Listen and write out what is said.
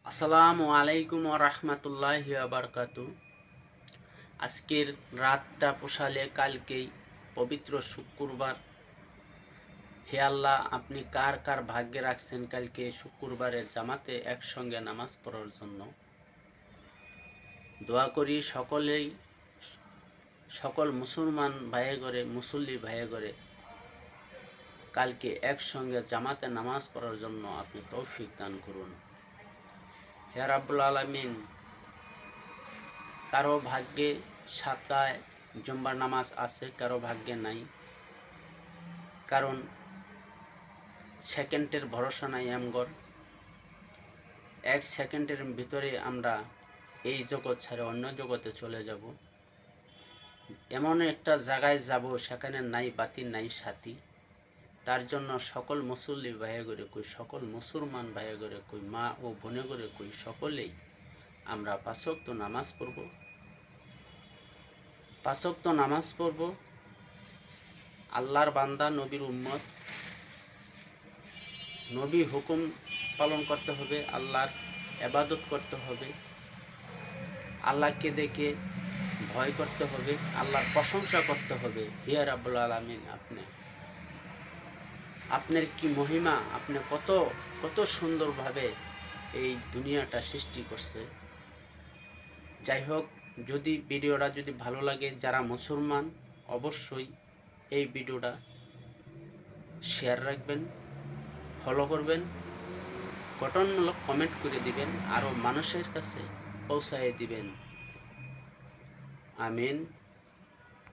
আসসালামু আলাইকুম ওয়া রাহমাতুল্লাহি ওয়া বারাকাতু। আজকের রাতটা পোষালে কালকেই পবিত্র শুক্রবার। হে আল্লাহ, আপনি কার কার ভাগ্যে রাখছেন কালকে শুক্রবারের জামাতে একসঙ্গে নামাজ পড়ার জন্য। দোয়া করি সকলেই, সকল মুসলমান ভাইয়ে করে, মুসল্লি ভাইয়ে করে কালকে একসঙ্গে জামাতে নামাজ পড়ার জন্য আপনি তৌফিক দান করুন। হে রাব্বুল আলামিন, কারো ভাগ্যে সপ্তাহে জুম্মার নামাজ আছে, কারো ভাগ্যে নাই। কারণ সেকেন্ডের ভরসা নাই আমগর। এক সেকেন্ডের ভিতরে আমরা এই জগৎ ছেড়ে অন্য জগতে চলে যাব। এমন একটা জায়গায় যাব সেখানে নাই বাতি নাই সাথী। তার জন্য সকল মুসল্লি ভাইয়ে করে কই, সকল মুসলমান ভাইয়ে করে কই, মা ও বোনে করে কই, সকলেই আমরা পাঁচ ওয়াক্ত নামাজ পড়ব। পাঁচ ওয়াক্ত নামাজ পড়ব। আল্লাহর বান্দা, নবীর উম্মত। নবী হুকুম পালন করতে হবে, আল্লাহর ইবাদত করতে হবে, আল্লাহকে দেখে ভয় করতে হবে, আল্লাহর প্রশংসা করতে হবে। হে রাব্বুল আলামিন, আপনার কি মহিমা, আপনি কত কত সুন্দরভাবে এই দুনিয়াটা সৃষ্টি করছে। যাই হোক, যদি ভিডিওটা যদি ভালো লাগে, যারা মুসলমান অবশ্যই এই ভিডিওটা শেয়ার রাখবেন, ফলো করবেন, গঠনমূলক কমেন্ট করে দিবেন, আরও মানুষের কাছে পৌঁছায় দিবেন। আমিন।